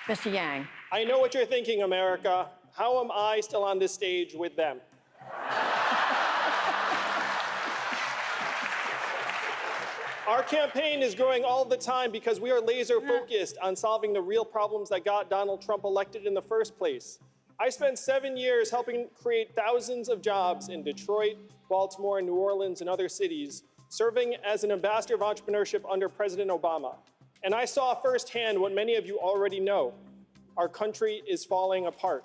Mr. Yang. I know what you're thinking, America. How am I still on this stage with them? Our campaign is growing all the time because we are laser focused on solving the real problems that got Donald Trump elected in the first place. I spent 7 years helping create thousands of jobs in Detroit, Baltimore, New Orleans, and other cities, serving as an ambassador of entrepreneurship under President Obama. And I saw firsthand what many of you already know. Our country is falling apart.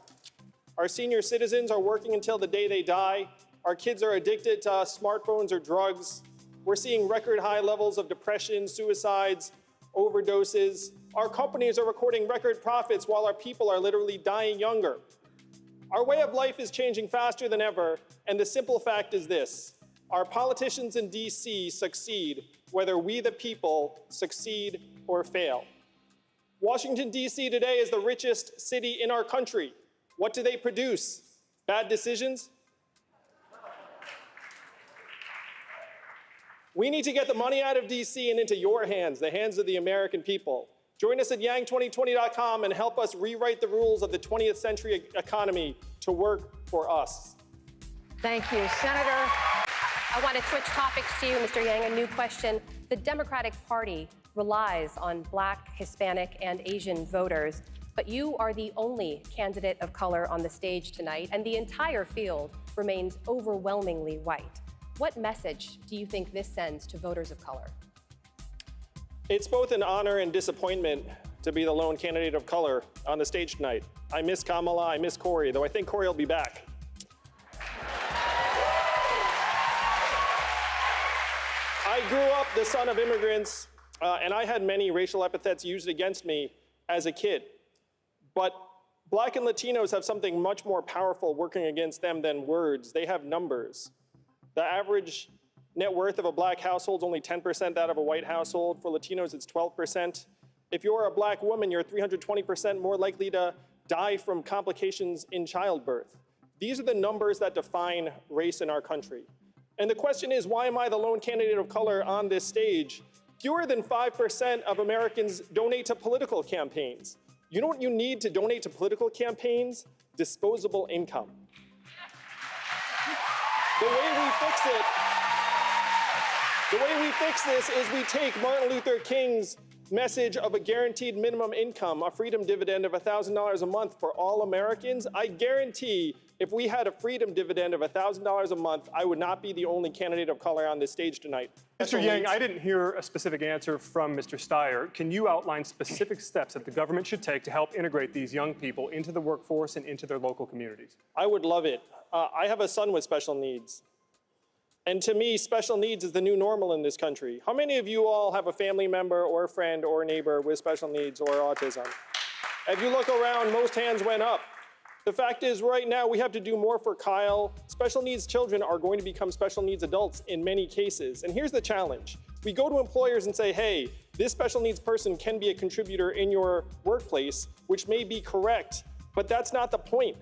Our senior citizens are working until the day they die. Our kids are addicted to smartphones or drugs. We're seeing record high levels of depression, suicides, overdoses. Our companies are recording record profits while our people are literally dying younger. Our way of life is changing faster than ever, and the simple fact is this: our politicians in DC succeed whether we the people succeed or fail. Washington, D.C. today is the richest city in our country. What do they produce? Bad decisions? We need to get the money out of D.C. and into your hands, the hands of the American people. Join us at yang2020.com and help us rewrite the rules of the 20th century economy to work for us. Thank you, Senator. I want to switch topics to you, Mr. Yang. A new question. The Democratic Party relies on Black, Hispanic, and Asian voters, but you are the only candidate of color on the stage tonight, and the entire field remains overwhelmingly white. What message do you think this sends to voters of color? It's both an honor and disappointment to be the lone candidate of color on the stage tonight. I miss Kamala, I miss Cory, though I think Cory will be back. I grew up the son of immigrants, and I had many racial epithets used against me as a kid. But Black and Latinos have something much more powerful working against them than words. They have numbers. The average net worth of a Black household is only 10% that of a white household. For Latinos, it's 12%. If you're a Black woman, you're 320% more likely to die from complications in childbirth. These are the numbers that define race in our country. And the question is, why am I the lone candidate of color on this stage? Fewer than 5% of Americans donate to political campaigns. You know what you need to donate to political campaigns? Disposable income. The way we fix this is we take Martin Luther King's message of a guaranteed minimum income, a freedom dividend of $1,000 a month for all Americans. I guarantee if we had a freedom dividend of $1,000 a month, I would not be the only candidate of color on this stage tonight. Mr. Yang, I didn't hear a specific answer from Mr. Steyer. Can you outline specific steps that the government should take to help integrate these young people into the workforce and into their local communities? I would love it. I have a son with special needs. And to me, special needs is the new normal in this country. How many of you all have a family member or a friend or a neighbor with special needs or autism? If you look around, most hands went up. The fact is, right now, we have to do more for Kyle. Special needs children are going to become special needs adults in many cases. And here's the challenge. We go to employers and say, hey, this special needs person can be a contributor in your workplace, which may be correct, but that's not the point.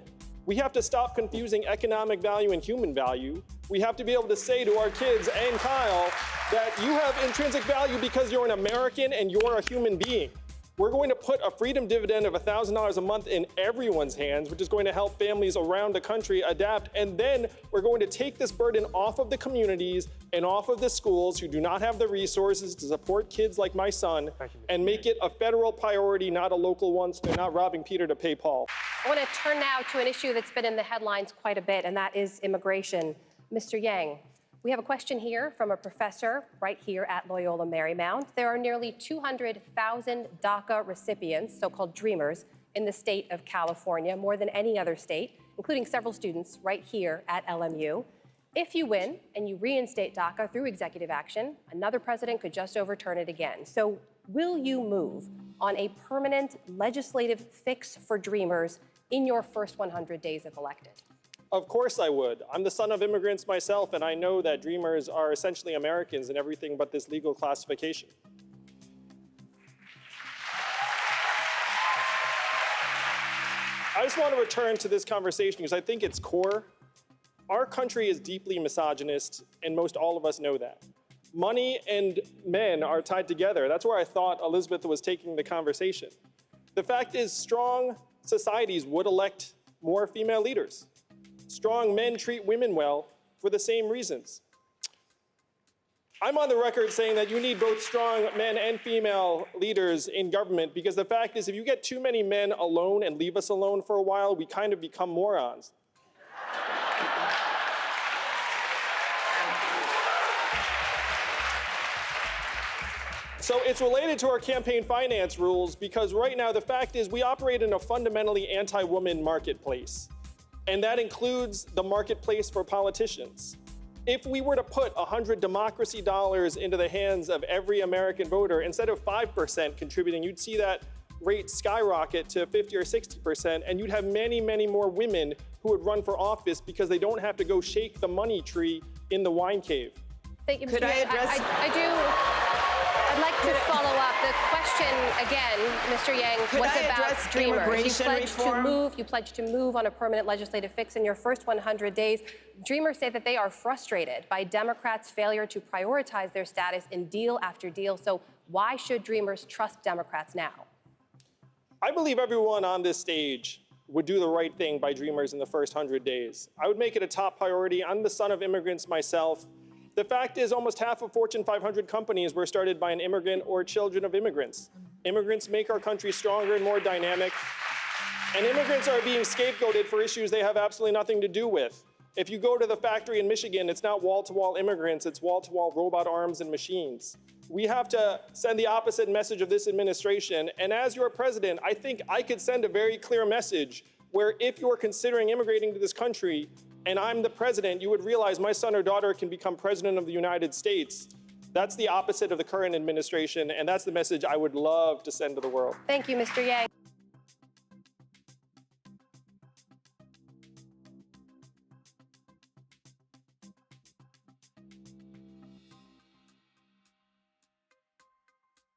We have to stop confusing economic value and human value. We have to be able to say to our kids and Kyle that you have intrinsic value because you're an American and you're a human being. We're going to put a freedom dividend of $1,000 a month in everyone's hands, which is going to help families around the country adapt. And then we're going to take this burden off of the communities and off of the schools who do not have the resources to support kids like my son and make it a federal priority, not a local one, so they're not robbing Peter to pay Paul. I want to turn now to an issue that's been in the headlines quite a bit, and that is immigration. Mr. Yang, we have a question here from a professor right here at Loyola Marymount. There are nearly 200,000 DACA recipients, so-called dreamers, in the state of California, more than any other state, including several students right here at LMU. If you win and you reinstate DACA through executive action, another president could just overturn it again. So will you move on a permanent legislative fix for dreamers in your first 100 days if elected? Of course I would. I'm the son of immigrants myself, and I know that dreamers are essentially Americans in everything but this legal classification. I just want to return to this conversation because I think it's core. Our country is deeply misogynist, and most all of us know that. Money and men are tied together. That's where I thought Elizabeth was taking the conversation. The fact is, strong societies would elect more female leaders. Strong men treat women well for the same reasons. I'm on the record saying that you need both strong men and female leaders in government, because the fact is, if you get too many men alone and leave us alone for a while, we kind of become morons. So it's related to our campaign finance rules, because right now the fact is we operate in a fundamentally anti-woman marketplace, and that includes the marketplace for politicians. If we were to put 100 democracy dollars into the hands of every American voter, instead of 5% contributing, you'd see that rate skyrocket to 50 or 60%, and you'd have many, many more women who would run for office because they don't have to go shake the money tree in the wine cave. Thank you, Mr. Could I Yang. address- I'd like to follow up. The question again, Mr. Yang, Could was I about address Dreamers. immigration reform? You pledged to move on a permanent legislative fix in your first 100 days. Dreamers say that they are frustrated by Democrats' failure to prioritize their status in deal after deal. So why should Dreamers trust Democrats now? I believe everyone on this stage would do the right thing by Dreamers in the first 100 days. I would make it a top priority. I'm the son of immigrants myself. The fact is, almost half of Fortune 500 companies were started by an immigrant or children of immigrants. Immigrants make our country stronger and more dynamic. And immigrants are being scapegoated for issues they have absolutely nothing to do with. If you go to the factory in Michigan, it's not wall-to-wall immigrants, it's wall-to-wall robot arms and machines. We have to send the opposite message of this administration. And as your president, I think I could send a very clear message where if you're considering immigrating to this country, and I'm the president, you would realize my son or daughter can become president of the United States. That's the opposite of the current administration, and that's the message I would love to send to the world. Thank you, Mr. Yang.